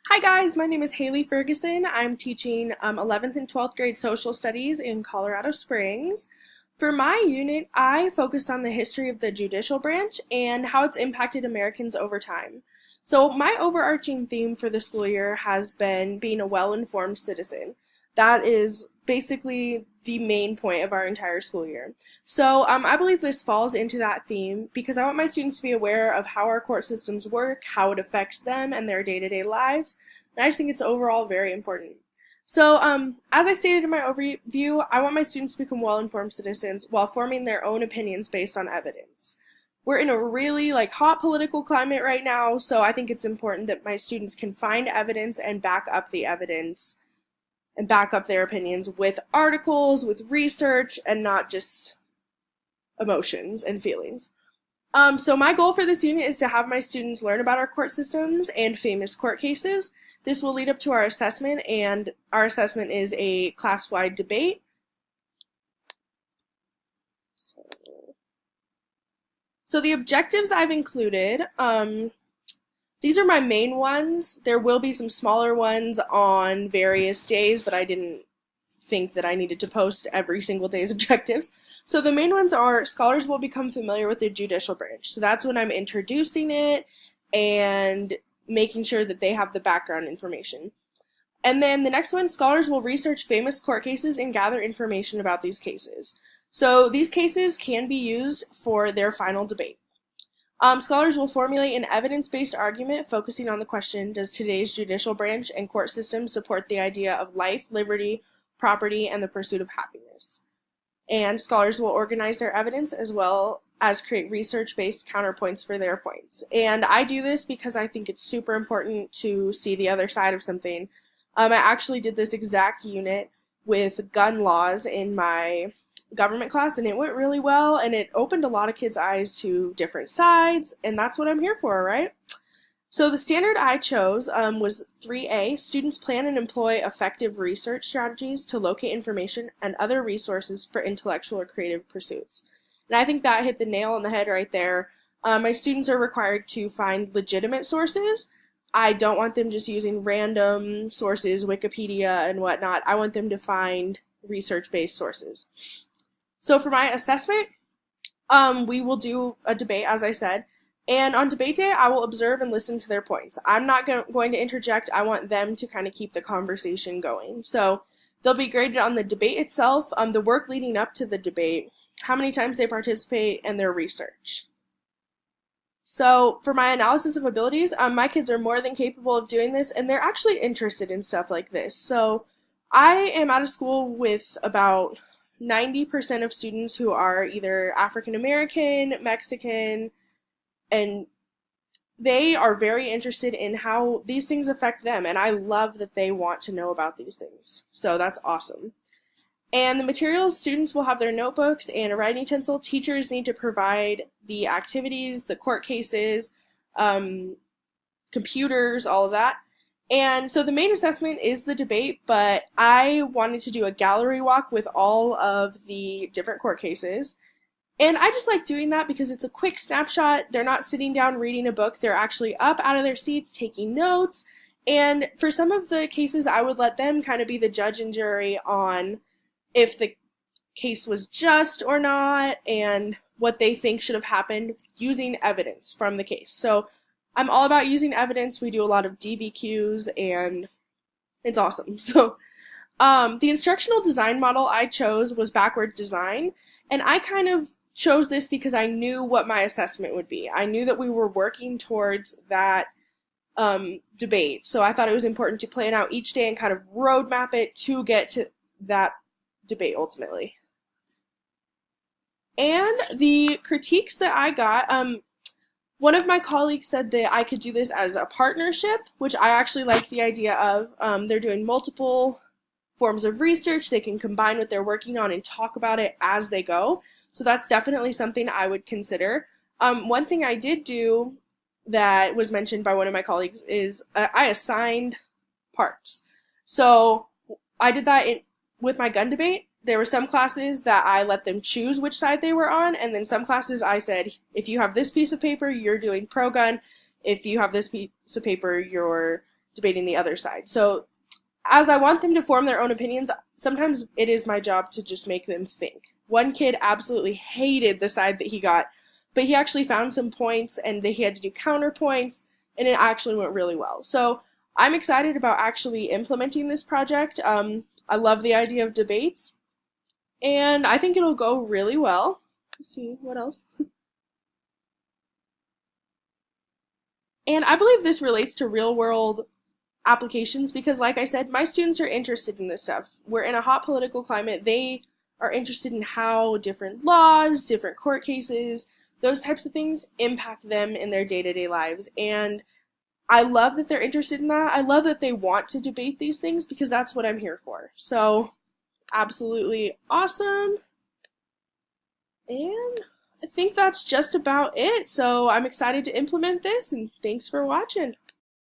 Hi guys, my name is Haley Ferguson. I'm teaching 11th and 12th grade social studies in Colorado Springs. For my unit, I focused on the history of the judicial branch and how it's impacted Americans over time. So my overarching theme for the school year has been being a well-informed citizen. That is basically the main point of our entire school year. So I believe this falls into that theme because I want my students to be aware of how our court systems work, how it affects them and their day-to-day lives, and I just think it's overall very important. So, as I stated in my overview, I want my students to become well-informed citizens while forming their own opinions based on evidence. We're in a really hot political climate right now, so I think it's important that my students can find evidence and back up the evidence and back up their opinions with articles, with research, and not just emotions and feelings. So my goal for this unit is to have my students learn about our court systems and famous court cases. This will lead up to our assessment, and our assessment is a class-wide debate. So the objectives I've included, these are my main ones. There will be some smaller ones on various days, but I didn't think that I needed to post every single day's objectives. So the main ones are scholars will become familiar with the judicial branch. So that's when I'm introducing it and making sure that they have the background information. And then the next one, scholars will research famous court cases and gather information about these cases. So these cases can be used for their final debate. Scholars will formulate an evidence-based argument focusing on the question, does today's judicial branch and court system support the idea of life, liberty, property, and the pursuit of happiness? And scholars will organize their evidence as well as create research-based counterpoints for their points. And I do this because I think it's super important to see the other side of something. I actually did this exact unit with gun laws in my government class, and it went really well, and it opened a lot of kids' eyes to different sides, and that's what I'm here for, right? So the standard I chose was 3A, students plan and employ effective research strategies to locate information and other resources for intellectual or creative pursuits. And I think that hit the nail on the head right there. My students are required to find legitimate sources. I don't want them just using random sources, Wikipedia and whatnot. I want them to find research-based sources. So for my assessment, we will do a debate, as I said. And on debate day, I will observe and listen to their points. I'm not going to interject. I want them to kind of keep the conversation going. So they'll be graded on the debate itself, the work leading up to the debate, how many times they participate, and their research. So for my analysis of abilities, my kids are more than capable of doing this, and they're actually interested in stuff like this. So I am out of school with about 90% of students who are either African American, Mexican, and they are very interested in how these things affect them, and I love that they want to know about these things. So that's awesome. And the materials, students will have their notebooks and a writing utensil. Teachers need to provide the activities, the court cases, computers, all of that. And so the main assessment is the debate, but I wanted to do a gallery walk with all of the different court cases. And I just like doing that because it's a quick snapshot. They're not sitting down reading a book. They're actually up out of their seats taking notes. And for some of the cases, I would let them kind of be the judge and jury on if the case was just or not and what they think should have happened using evidence from the case. So I'm all about using evidence. We do a lot of DBQs, and it's awesome. So the instructional design model I chose was backward design, and I kind of chose this because I knew what my assessment would be. I knew that we were working towards that debate, so I thought it was important to plan out each day and kind of roadmap it to get to that debate ultimately. And the critiques that I got, one of my colleagues said that I could do this as a partnership, which I actually like the idea of. They're doing multiple forms of research. They can combine what they're working on and talk about it as they go. So that's definitely something I would consider. One thing I did do that was mentioned by one of my colleagues is I assigned parts. So I did that with my gun debate. There were some classes that I let them choose which side they were on, and then some classes I said, if you have this piece of paper, you're doing pro-gun. If you have this piece of paper, you're debating the other side. So as I want them to form their own opinions, sometimes it is my job to just make them think. One kid absolutely hated the side that he got, but he actually found some points and he had to do counterpoints, and it actually went really well. So I'm excited about actually implementing this project. I love the idea of debates, and I think it'll go really well. Let's see, what else? And I believe this relates to real world applications because, like I said, my students are interested in this stuff. We're in a hot political climate. They are interested in how different laws, different court cases, those types of things impact them in their day-to-day lives. And I love that they're interested in that. I love that they want to debate these things because that's what I'm here for. So, absolutely awesome. And I think that's just about it. So I'm excited to implement this, and thanks for watching.